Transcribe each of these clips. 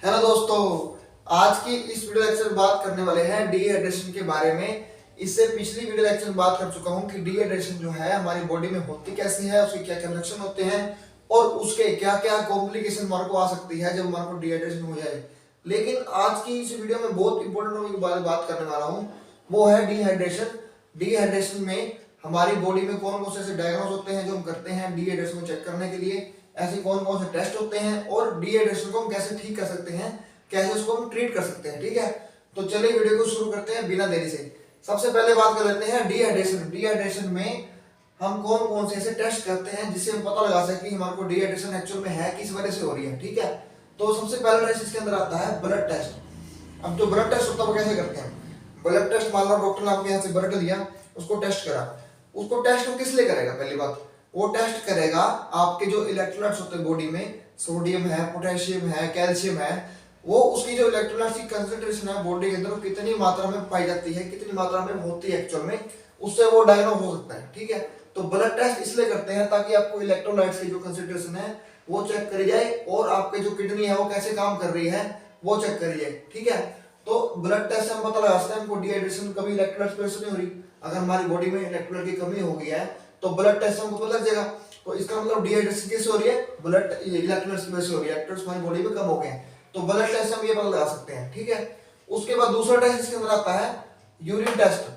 Hello दोस्तों, आज की इस वीडियो लेक्चर में बात करने वाले हैं डिहाइड्रेशन के बारे में। इससे पिछली वीडियो लेक्चर में बात कर चुका हूं कि डिहाइड्रेशन जो है हमारी बॉडी में होती कैसी है, उसके क्या क्या लक्षण होते हैं और उसके क्या क्या कॉम्प्लिकेशन हमारे को आ सकती है जब हमारे को डिहाइड्रेशन हो जाए। लेकिन आज की इस वीडियो में बहुत इंपॉर्टेंट टॉपिक के बारे में बात करने वाला हूँ, वो है डिहाइड्रेशन। डिहाइड्रेशन में हमारी बॉडी में कौन कौन से ऐसे डायग्नोस होते हैं जो हम करते हैं डिहाइड्रेशन को चेक करने के लिए, ऐसे कौन कौन से टेस्ट होते हैं और डिहाइड्रेशन को हम कैसे ठीक कर सकते हैं, कैसे उसको हम ट्रीट कर सकते हैं। ठीक है, तो चलिए वीडियो को शुरू करते हैं बिना देरी से। सबसे पहले बात कर लेते हैं डिहाइड्रेशन। डिहाइड्रेशन में हम कौन कौन से ऐसे टेस्ट करते हैं जिससे हम पता लगा सके कि हमारे को डिहाइड्रेशन एक्चुअल में है किस वजह से हो रही है। ठीक है, तो सबसे पहला टेस्ट इसके अंदर आता है ब्लड टेस्ट। अब जो ब्लड टेस्ट होता है वो कैसे करते हैं? ब्लड टेस्ट, मान लो डॉक्टर ने आपके यहाँ से ब्लड लिया, उसको टेस्ट करा। उसको टेस्ट वो किस लिए करेगा? पहली बात, वो टेस्ट करेगा आपके जो इलेक्ट्रोलाइट्स होते हैं बॉडी में, सोडियम है, पोटेशियम है, कैल्शियम है, वो उसकी जो इलेक्ट्रोलाइट्स की कंसंट्रेशन है बॉडी के अंदर वो कितनी मात्रा में पाई जाती है, कितनी मात्रा में होती है एक्चुअल में, उससे वो डायग्नोस हो सकता है। ठीक है, तो ब्लड टेस्ट इसलिए करते हैं ताकि आपको इलेक्ट्रोलाइट्स की जो कंसंट्रेशन है वो चेक करी जाए और आपके जो किडनी है वो कैसे काम कर रही है वो चेक करी जाए। ठीक है, तो ब्लड टेस्ट से हम पता लगा सकते हैं हमको डिहाइड्रेशन कभी इलेक्ट्रोलाइट्स प्रेशर नहीं हो रही। अगर हमारी बॉडी में इलेक्ट्रोलाइट की कमी हो गई है तो ब्लड टेस्ट हमको पता लग जाएगा। तो इसका मतलब डिहाइड्रेशन कैसे हो रही है? ब्लड इलेक्ट्रोलाइट्स की वजह से हो रही है, इलेक्ट्रोलाइट्स हमारी बॉडी में कम हो गए हैं, तो ब्लड टेस्ट हम ये पता लगा सकते हैं। ठीक है, उसके बाद दूसरा टेस्ट इसके अंदर आता है यूरिन टेस्ट।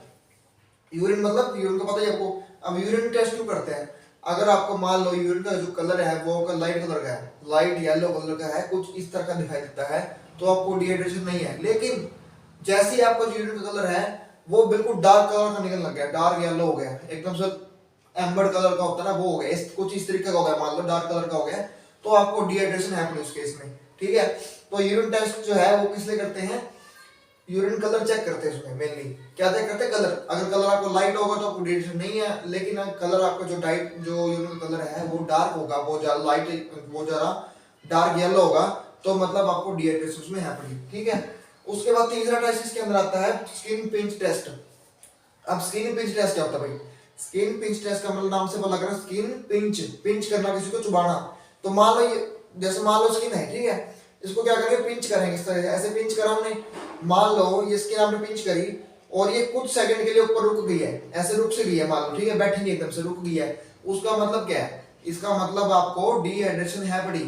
यूरिन मतलब यूरिन को पता है आपको। अब यूरिन टेस्ट क्यों करते हैं? अगर आपको मान लो यूरिन का जो कलर है वो लाइट कलर का है, लाइट येलो कलर का है, कुछ इस तरह का दिखाई देता है, तो आपको डिहाइड्रेशन नहीं है। लेकिन जैसे ही आपका जो यूरिन का कलर है वो बिल्कुल डार्क कलर का निकलने लग गया, डार्क येलो हो गया, एकदम से एम्बर कलर का होता है ना वो हो गया, कुछ इस तरीके का हो गया, मान लो डार्क कलर का हो गया, तो आपको डिहाइड्रेशन है अपने उस केस में। ठीक है, तो यूरिन टेस्ट जो है वो किस लिए करते हैं? यूरिन कलर चेक करते हैं उसमें मेनली। क्या चेक करते हैं? कलर। अगर कलर आपको लाइट होगा तो आपको डिहाइड्रेशन नहीं है, लेकिन अगर कलर आपका जो डाइट जो यूरिन कलर है वो डार्क होगा, वो ज्यादा लाइट, वो ज्यादा डार्क येलो होगा, तो मतलब आपको डिहाइड्रेशन उसमें है पड़ी। ठीक है, उसके बाद तीसरा टेस्ट इसके अंदर आता है स्किन पिंच टेस्ट। अब स्किन पिंच टेस्ट क्या होता है भाई? स्किन पिंच टेस्ट का मतलब नाम से पता लग रहा है, स्किन पिंच, पिंच करना, किसी को चुबाना। तो मान लो ये, जैसे मान लो स्किन है, ठीक है, इसको क्या करेंगे? पिंच करेंगे इस तरह से, ऐसे पिंच करा हमने, मान लो ये स्किन आपने पिंच करी और ये कुछ सेकंड के लिए ऊपर रुक गई है, ऐसे रुक से गई है मान लो, ठीक है, बैठी नहीं, एकदम से रुक गई है, उसका मतलब क्या है? इसका मतलब आपको डिहाइड्रेशन है बड़ी,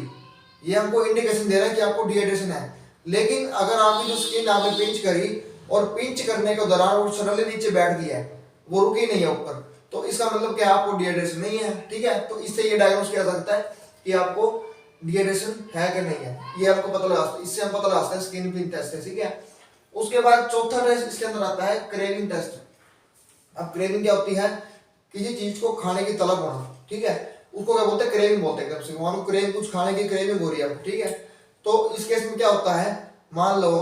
ये हमको इंडिकेशन दे रहा है कि आपको डिहाइड्रेशन है। लेकिन अगर आपकी जो स्किन आपने पिंच करी और पिंच करने के दौरान वो सडनली नीचे बैठ गई है, वो रुकी नहीं है ऊपर, तो इसका मतलब क्या? आपको डिहाइड्रेशन नहीं है। ठीक है, तो इससे ये डायग्नोस किया जा सकता है कि आपको डिहाइड्रेशन है कि नहीं है, ये आपको पता लगा सकते, इससे हम पता लगा सकते हैं स्किन पिंच टेस्ट से। ठीक है, उसके बाद चौथा टेस्ट इसके अंदर आता है क्रेविंग टेस्ट। अब क्रेविंग क्या होती है? किसी चीज को खाने की तलब होना। ठीक है, उसको क्या बोलते हैं? क्रेविंग बोलते हैं। एकदम से मानो क्रेव, कुछ खाने की क्रेविंग हो रही है आपको। ठीक है, तो इस केस में क्या होता है? मान लो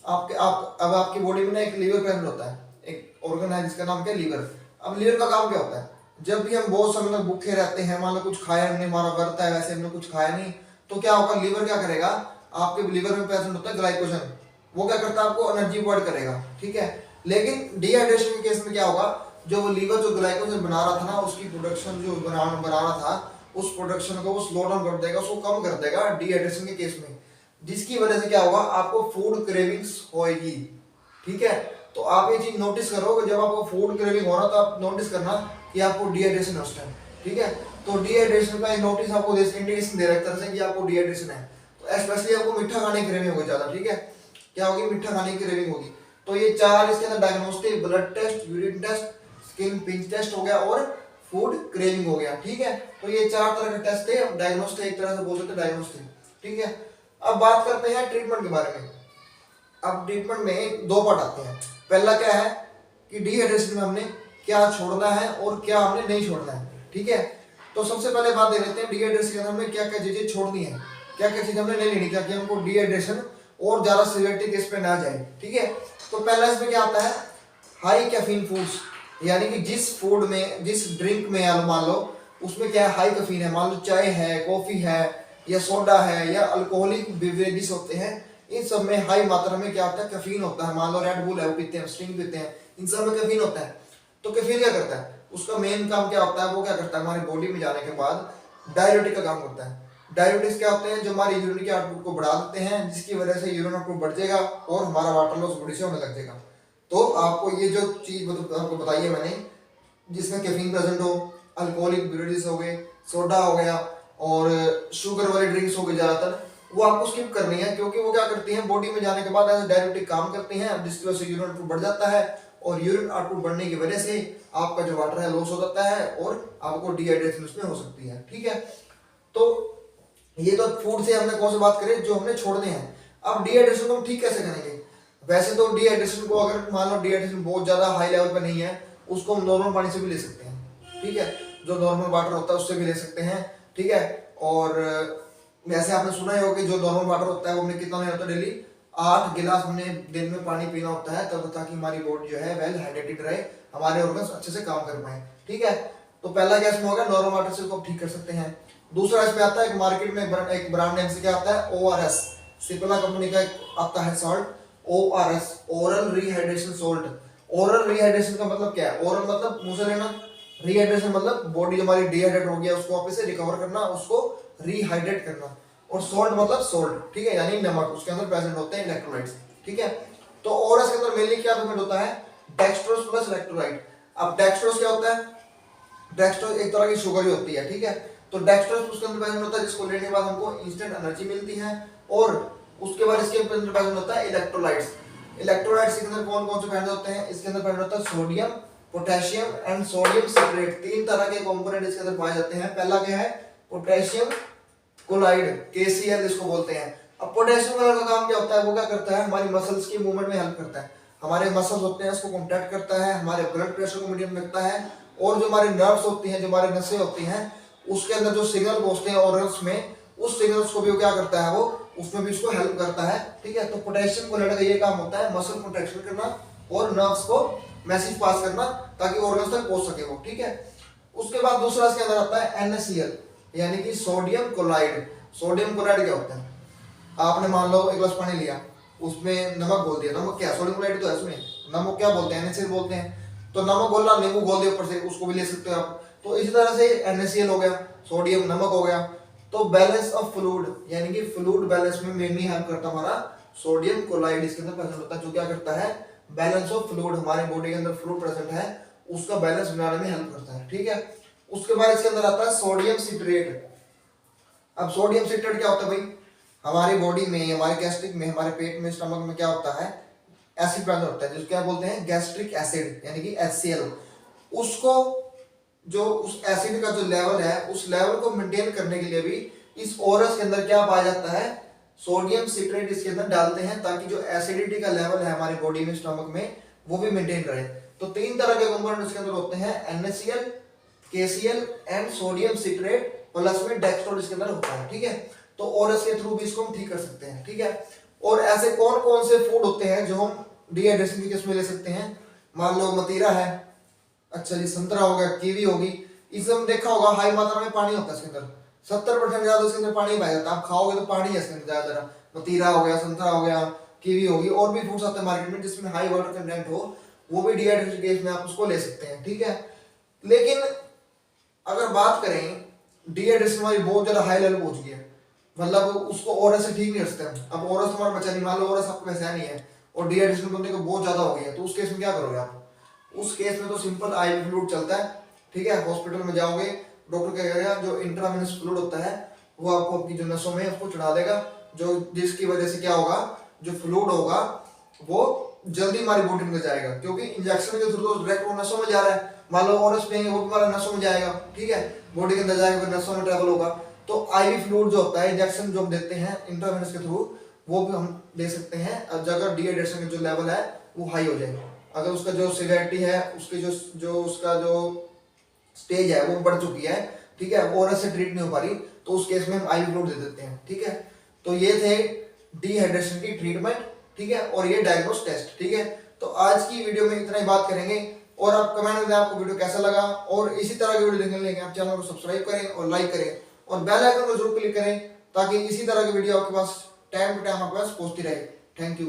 अब आपकी बॉडी में ना एक लीवर प्रेजेंट होता है, एक ऑर्गन है जिसका नाम क्या है? लीवर। अब लीवर का काम क्या होता है? जब भी हम बहुत समय तक भूखे रहते हैं, मान लो कुछ खाया हमने, हमारा व्रत है, वैसे हमने कुछ खाया नहीं, तो क्या होगा? लीवर क्या करेगा? आपके लीवर में प्रेजेंट होता है ग्लाइकोजन, वो क्या करता है? आपको एनर्जी प्रोवाइड करेगा। ठीक है, लेकिन डिहाइड्रेशन के केस में क्या होगा? जो वो लीवर जो ग्लाइकोजन बना रहा था ना, उसकी प्रोडक्शन जो बना रहा था, उस प्रोडक्शन को वो स्लो डाउन कर देगा, उसको कम कर देगा डिहाइड्रेशन के केस में, जिसकी वजह से क्या होगा? आपको फूड क्रेविंग्स होएगी। ठीक है, तो आप ये चीज नोटिस करो कि जब आपको फूड क्रेविंग हो रहा तो आप नोटिस करना कि आपको डिहाइड्रेशन है उस टाइम। ठीक है, तो डिहाइड्रेशन का नोटिस आपको इंडिकेशन दे रहा है एक तरह से कि आपको डिहाइड्रेशन है। तो स्पेशली आपको मीठा खाने की क्रेविंग होगी ज्यादा। ठीक है, क्या होगी? मीठा खाने की क्रेविंग होगी। तो ये चार इसके अंदर डायग्नोस थे, blood test, urine test, skin pinch test हो गया और फूड क्रेविंग हो गया। ठीक है, तो ये चार तरह के टेस्ट थे, डायग्नोस थे, एक तरह से बोल सकते डायग्नोस थे। ठीक है, अब बात करते हैं ट्रीटमेंट के बारे में। अब ट्रीटमेंट में दो पार्ट आते हैं। पहला क्या है कि डिहाइड्रेशन में हमने क्या छोड़ना है और क्या हमने नहीं छोड़ना है। ठीक है, तो सबसे पहले बात दे लेते हैं डिहाइड्रेशन के अंदर हमें क्या क्या चीजें छोड़नी है, क्या क्या चीजें हमने नहीं लेनी, ताकि हमको डिहाइड्रेशन और ज्यादा सीवियरिटी केस पे ना जाए। ठीक है, तो पहला इसमें क्या आता है? हाई कैफीन फूड्स, यानी कि जिस फूड में, जिस ड्रिंक में मान लो उसमें क्या है? हाई कैफीन है, मान लो चाय है, कॉफी है, या सोडा है, या अल्कोहलिक बेवरेजेस होते हैं, इन सब में हाई मात्रा में क्या होता है? कैफीन होता है। मान लो रेड बुल है, वो पीते हैं, स्टिंग पीते हैं, इन सब में कैफीन होता है। तो कैफीन क्या करता है? उसका मेन काम क्या होता है? वो क्या करता है? हमारी बॉडी में जाने के बाद डाययूरेटिक का काम करता है। डायबिटीज क्या होते हैं, जो हमारी यूरिन के आउटपुट को बढ़ा देते हैं, जिसकी वजह से यूरिन आउटपुट बढ़ जाएगा और हमारा वाटर लॉस बॉडी से होने लग जाएगा। तो आपको ये जो चीज आपको बताई है मैंने, जिसमें कैफीन प्रेजेंट हो, अल्कोहलिक बेवरेजेस हो गए, सोडा हो गया और शुगर वाली ड्रिंक्स हो गई ज्यादातर, वो आपको स्किप करनी है, क्योंकि वो क्या करती हैं, बॉडी में जाने के बाद एज डायरेक्टिक काम करती हैं, जिसकी वजह से यूरिन आउटपुट बढ़ जाता है और यूरिन आउटपुट बढ़ने की वजह से आपका जो वाटर है लॉस हो जाता है और आपको डिहाइड्रेशन उसमें हो सकती है। ठीक है, तो ये तो फूड से हमने कौन सी बात करें जो हमने छोड़ने हैं। अब डिहाइड्रेशन को हम ठीक कैसे करेंगे? वैसे तो डिहाइड्रेशन को अगर मान लो डिहाइड्रेशन बहुत ज्यादा हाई लेवल पे नहीं है, उसको हम नॉर्मल पानी से भी ले सकते हैं। ठीक है, जो नॉर्मल वाटर होता है उससे भी ले सकते हैं। ठीक है, और वैसे आपने सुना ही होगा कि जो नॉर्मल वाटर होता है वो हमने कितना लेना होता है, डेली 8 गिलास हमने दिन में पानी पीना होता है, तब ताकि हमारी बॉडी जो है वेल हाइड्रेटेड रहे, हमारे ऑर्गन्स अच्छे से काम कर पाए। ठीक है, तो पहला क्या इसमें होगा, नॉर्मल वाटर से इसको ठीक कर सकते हैं। दूसरा इसमें आता है, एक मार्केट में एक ब्रांड नेम से क्या आता है, ORS, सिप्ला कंपनी का एक आता है salt, ORS, oral rehydration salt. Oral rehydration का मतलब क्या है? ओरल मतलब मुंह से लेना, रिहाइड्रेशन मतलब बॉडी हमारी डिहाइड्रेट हो गया उसको वापस से रिकवर करना, उसको रिहाइड्रेट करना, और सॉल्ट मतलब सॉल्ट। ठीक है, यानी नमक, उसके अंदर प्रेजेंट होते हैं इलेक्ट्रोलाइट्स। ठीक है, तो ओरस के अंदर मेनली क्या प्रेजेंट होता है, डेक्सट्रोज प्लस इलेक्ट्रोलाइट। अब डेक्सट्रोज क्या होता है, डेक्सट्रोज एक तरह की शुगर ही होती है। ठीक है, तो डेक्सट्रोज उसके अंदर प्रेजेंट होता है, जिसको लेने के बाद हमको इंस्टेंट एनर्जी मिलती है, और उसके बाद इसके अंदर प्रेजेंट होता है इलेक्ट्रोलाइट्स। इलेक्ट्रोलाइट्स के अंदर कौन कौन से प्रेजेंट होते हैं? इसके अंदर प्रेजेंट होता है sodium, potassium and sodium citrate. 3 तरह के कंपोनेंट इसके अंदर पाए जाते हैं। पहला क्या है, पोटेशियम क्लोराइड, KCl इसको बोलते हैं। अब पोटेशियम क्लोराइड का काम क्या होता है, वो क्या करता है, हमारी मसल्स की मूवमेंट में हेल्प करता है, हमारे मसल्स होते हैं उसको कॉन्ट्रैक्ट करता है, हमारे ब्लड प्रेशर को मेंटेन रखता है, और जो हमारी नर्व्स होती हैं, जो हमारी नसें होती हैं, उसके अंदर जो सिग्नल पहुंचते हैं ऑर्गन्स में, उस सिग्नल्स को भी वो क्या करता है, वो उसमें भी उसको हेल्प करता है। ठीक है, तो पोटेशियम क्लोराइड का ये काम होता है, मसल कॉन्ट्रैक्शन करना और नर्व्स को मैसेज पास करना ताकि ऑर्गन्स तक पहुंच सके वो। ठीक है, उसके बाद दूसरा इसके अंदर आता है NaCl, यानी कि सोडियम क्लोराइड। सोडियम क्लोराइड क्या होता है, आपने मान लो एक गिलास पानी लिया, उसमें नमक घोल दिया, नमक क्या, सोडियम क्लोराइड तो है उसमें, नमक क्या बोलते हैं, NaCl बोलते हैं। तो नमक घोलना, नींबू घोल दिया ऊपर से, उसको भी ले सकते हो आप। तो इसी तरह से NaCl हो गया, सोडियम, नमक हो गया। तो बैलेंस ऑफ फ्लूइड, यानी कि फ्लूइड बैलेंस में मेनली हेल्प करता हमारा सोडियम क्लोराइड इसके अंदर प्रेजेंट होता है, जो क्या करता है, बैलेंस ऑफ फ्लूइड, हमारे बॉडी के अंदर फ्लूइड प्रेजेंट है उसका बैलेंस बनाने में हेल्प करता है। ठीक है, उसके बाद इसके अंदर आता है सोडियम सिट्रेट। अब सोडियम सिट्रेट क्या होता है भाई, हमारी बॉडी में, हमारे गैस्ट्रिक में, हमारे पेट में, स्टमक में क्या होता है, एसिड प्रेजेंट होता है, जिसको क्या बोलते हैं, गैस्ट्रिक एसिड, यानी कि HCl। उसको, जो उस एसिड का जो लेवल है, उस लेवल को मेंटेन करने के लिए भी इस ओरस के अंदर क्या पाया जाता है, सोडियम सिट्रेट इसके अंदर डालते हैं, ताकि जो एसिडिटी का लेवल है हमारी बॉडी में, स्टमक में, वो भी मेंटेन रहे। तो 3 तरह के कंपोनेंट इसके अंदर होते हैं, NaCl, KCl and sodium citrate, plus में डेक्सट्रोज इसके अंदर होता है। ठीक है, तो ओरस के थ्रू भी इसको हम ठीक कर सकते हैं। ठीक है, और ऐसे कौन कौन से फूड होते हैं जो हम डिहाइड्रेशन की केस में ले सकते हैं? मान लो मतीरा है, अच्छा जी, संतरा हो गया, कीवी होगी, इसमें हम देखा होगा हाई मात्रा में पानी होता है इसके अंदर, 70% ज्यादा इसके अंदर पानी पाया जाता है। आप खाओगे तो पानी है इसके अंदर ज्यादा। मतीरा हो गया, संतरा हो गया, कीवी होगी, और भी फ्रूट्स आते हैं मार्केट में जिसमें हाई वाटर कंटेंट हो, वो भी डिहाइड्रेशन केस में आप उसको ले सकते हैं। ठीक है, लेकिन अगर बात करें, डिहाइड्रेशन हमारी बहुत ज्यादा हाई लेवल पहुंच गई है, मतलब उसको ओरस से ठीक नहीं कर सकते। अब ओरस हमारा बचा नहीं, मान लो ओरस आपको वैसा नहीं है और डिहाइड्रेशन बंदे को बहुत ज्यादा हो गया, तो उस केस में क्या करोगे आप? उस केस में तो सिंपल IV फ्लूइड चलता है। ठीक है, हॉस्पिटल में जाओगे, डॉक्टर क्या करेगा, जो इंट्रावेनस फ्लूइड होता है वो आपको आपकी जो नसों में उसको चढ़ा देगा, जो जिसकी वजह से क्या होगा, जो फ्लूइड होगा वो जल्दी हमारी बॉडी में जाएगा, क्योंकि इंजेक्शन के थ्रू तो डायरेक्ट वो नसों में जा रहा है। मान लो ओरस पिएंगे, वो भी हमारे नसों में जाएगा। ठीक है, बॉडी के अंदर जाएगा, फिर नसों में ट्रेवल होगा। तो IV फ्लूइड जो होता है, इंजेक्शन जो हम देते हैं इंट्रावेनस के थ्रू, वो भी हम दे सकते हैं अगर डिहाइड्रेशन का जो लेवल है वो हाई हो जाए, अगर उसका जो सिवियरिटी है, उसकी जो उसका जो स्टेज है वो बढ़ चुकी है। ठीक है, ओरस से ट्रीट नहीं हो पा रही, तो उस केस में हम IV फ्लूइड दे देते हैं। ठीक है, तो ये थे डिहाइड्रेशन की ट्रीटमेंट। ठीक है, और ये डायग्नोस टेस्ट। ठीक है, तो आज की वीडियो में इतना ही बात करेंगे, और आप कमेंट में आपको वीडियो कैसा लगा, और इसी तरह की वीडियो देखने के लिए आप चैनल को सब्सक्राइब करें और लाइक करें, और बेल आइकन को जरूर क्लिक करें, ताकि इसी तरह की वीडियो आपके पास टाइम टू टाइम आपके पास पहुंचती रहे। Thank you.